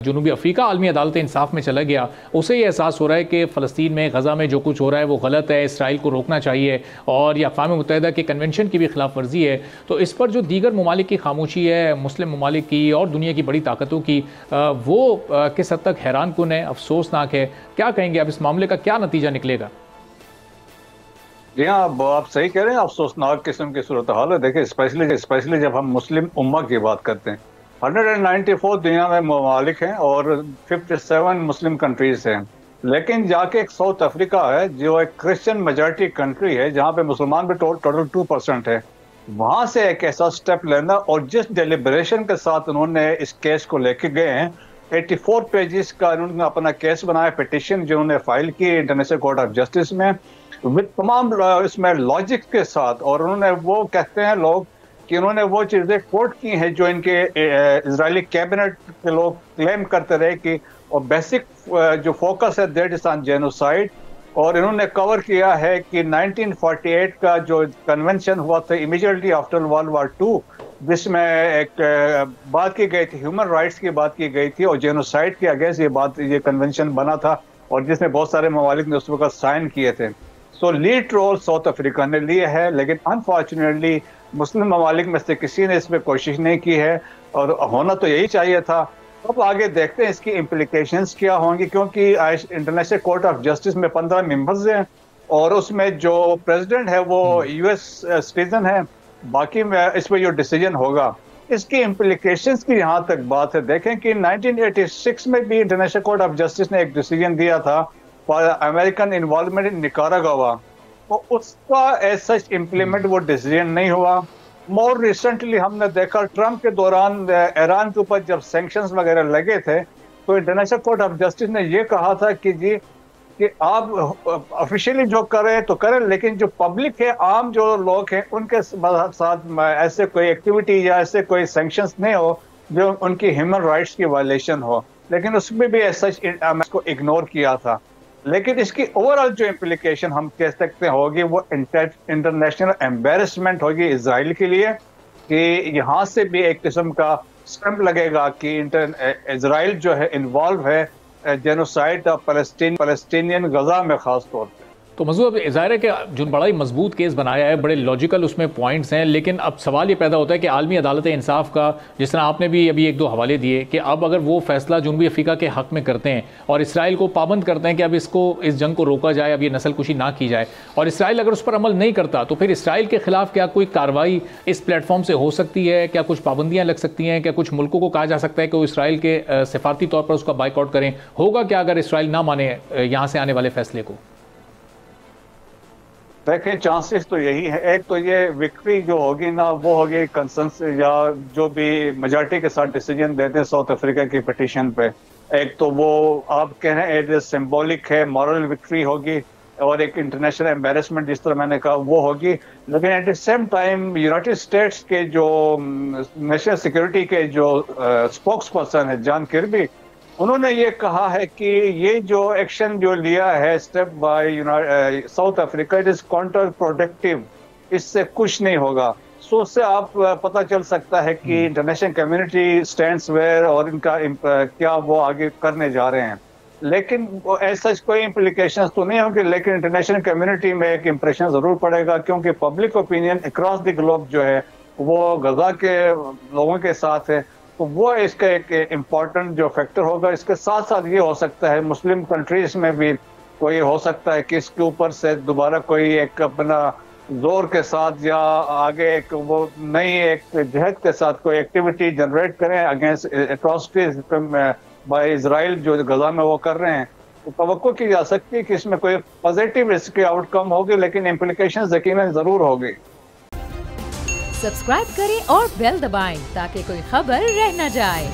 जनूबी अफ्रीका आलमी अदालत इंसाफ में चला गया, उसे ये एहसास हो रहा है कि फ़लस्तीन में गज़ा में जो कुछ हो रहा है वो गलत है, इसराइल को रोकना चाहिए और यह अक़वाम मुत्तहिदा के कन्वेंशन की भी खिलाफ वर्जी है। तो इस पर जो दीगर ममालिक की खामोशी है, मुस्लिम ममालिक की और दुनिया की बड़ी ताकतों की, वो किस हद तक हैरान कुन है, अफसोसनाक है। क्या कहेंगे अब इस मामले का क्या नतीजा निकलेगा? जी हाँ, आप सही कह रहे हैं। अफसोसनाक किस्म की सूरत हाल है। देखिए, स्पेशली जब हम मुस्लिम उम्मा की बात करते हैं, 194 दुनिया में ममालिक हैं और 57 मुस्लिम कंट्रीज हैं। लेकिन जाके एक साउथ अफ्रीका है जो एक क्रिश्चियन मेजॉरिटी कंट्री है, जहाँ पे मुसलमान भी टोटल 2% है। वहां से एक ऐसा स्टेप लेना और जिस डेलिब्रेशन के साथ उन्होंने इस केस को लेके गए हैं, 84 पेजेस का उन्होंने अपना केस बनाया, पिटिशन जो उन्होंने फाइल की इंटरनेशनल कोर्ट ऑफ जस्टिस में, विद तमाम इसमें लॉजिक के साथ। और उन्होंने, वो कहते हैं लोग कि उन्होंने वो चीज़ें कोट की हैं जो इनके इजरायली कैबिनेट के लोग क्लेम करते रहे कि, और बेसिक जो फोकस है दैट इज ऑन जेनोसाइड। और इन्होंने कवर किया है कि 1948 का जो कन्वेंशन हुआ था इमीडिएटली आफ्टर वर्ल्ड वार 2, जिसमें एक बात की गई थी, ह्यूमन राइट्स की बात की गई थी और जेनोसाइड के अगेंस्ट ये कन्वेंशन बना था और जिसमें बहुत सारे ममालिक ने उस वक्त साइन किए थे। So lead role South Africa ने लिए है, लेकिन अनफॉर्चुनेटली मुस्लिम ममालिक में से किसी ने इसमें कोशिश नहीं की है और होना तो यही चाहिए था। अब आगे देखते हैं इसकी इम्प्लीकेशंस क्या होंगी, क्योंकि इंटरनेशनल कोर्ट ऑफ जस्टिस में 15 मेंबर्स हैं और उसमें जो प्रेसिडेंट है वो यूएस सिटीजन है। बाकी में इस पर जो डिसीजन होगा, इसकी इम्प्लीकेशंस की यहाँ तक बात है। देखें कि 1986 में भी इंटरनेशनल कोर्ट ऑफ जस्टिस ने एक डिसीजन दिया था for American involvement in Nicaragua, तो उसका एज सच इम्प्लीमेंट वो डिसीजन नहीं हुआ। मोर रिसेंटली हमने देखा ट्रम्प के दौरान ईरान के ऊपर जब सैंक्शंस वगैरह लगे थे, तो इंटरनेशनल कोर्ट ऑफ जस्टिस ने ये कहा था कि जी, कि आप ऑफिशियली जो करें तो करें, लेकिन जो पब्लिक है, आम जो लोग हैं, उनके साथ ऐसे कोई एक्टिविटी या ऐसे कोई सैंक्शंस नहीं हो जो उनकी ह्यूमन राइट्स की वायलेशन हो। लेकिन उसमें भी ऐसा इसको इग्नोर किया था। लेकिन इसकी ओवरऑल जो इम्प्लीकेशन हम कह सकते होगी वो इंटरनेशनल एम्बेरसमेंट होगी इजराइल के लिए, कि यहाँ से भी एक किस्म का स्टैंप लगेगा कि इजराइल जो है इन्वॉल्व है जेनोसाइड ऑफ पैलेस्टीनियन गजा में खास तौर पे। तो मज़ूद अब ज़ाहिर है कि जो बड़ा ही मजबूत केस बनाया है, बड़े लॉजिकल उसमें पॉइंट्स हैं, लेकिन अब सवाल ये पैदा होता है कि आलमी अदालत इंसाफ का, जिस तरह आपने भी अभी एक दो हवाले दिए, कि अब अगर वो फैसला जनूबी अफ्रीका के हक़ में करते हैं और इसराइल को पाबंद करते हैं कि अब इस जंग को रोका जाए, अब ये नस्लकुशी ना की जाए, और इसराइल अगर उस पर अमल नहीं करता, तो फिर इसराइल के खिलाफ क्या कोई कार्रवाई इस प्लेटफॉर्म से हो सकती है? क्या कुछ पाबंदियाँ लग सकती हैं? क्या कुछ मुल्कों को कहा जा सकता है कि वो इसराइल के सिफारती तौर पर उसका बाइकआउट करें? होगा क्या अगर इसराइल ना माने यहाँ से आने वाले फैसले को? देखें, चांसेस तो यही है। एक तो ये विक्ट्री जो होगी ना, वो होगी कंसेंसस या जो भी मेजॉरिटी के साथ डिसीजन देते हैं साउथ अफ्रीका की पिटीशन पे। एक तो वो आप कह रहे हैं एट सिंबॉलिक है, मॉरल विक्ट्री होगी, और एक इंटरनेशनल एम्बेरसमेंट जिस तरह मैंने कहा वो होगी। लेकिन at the same time United states के जो नेशनल सिक्योरिटी के जो स्पोक्स पर्सन है जॉन किर्बी, उन्होंने ये कहा है कि ये जो एक्शन जो लिया है step by south Africa, it is counter productive, इससे कुछ नहीं होगा। सो उससे आप पता चल सकता है कि इंटरनेशनल कम्युनिटी स्टैंड्स वेयर और इनका क्या वो आगे करने जा रहे हैं। लेकिन ऐसा कोई इम्प्लीकेशंस तो नहीं होंगे, लेकिन इंटरनेशनल कम्युनिटी में एक इम्प्रेशन जरूर पड़ेगा, क्योंकि public opinion across the globe जो है वो गजा के लोगों के साथ है। तो वो इसका एक इम्पॉर्टेंट जो फैक्टर होगा। इसके साथ साथ ये हो सकता है मुस्लिम कंट्रीज में भी कोई हो सकता है कि इसके ऊपर से दोबारा कोई एक अपना जोर के साथ या आगे एक वो नई एक जहद के साथ कोई एक्टिविटी जनरेट करें अगेंस्ट एट्रोसिटीज बाय इजराइल जो गजा में वो कर रहे हैं। तो तवक्को की जा सकती है कि इसमें कोई पॉजिटिव इसके आउटकम होगी, लेकिन इम्प्लीकेशन यकीनन जरूर होगी। सब्सक्राइब करें और बेल दबाएं ताकि कोई खबर रह न जाए।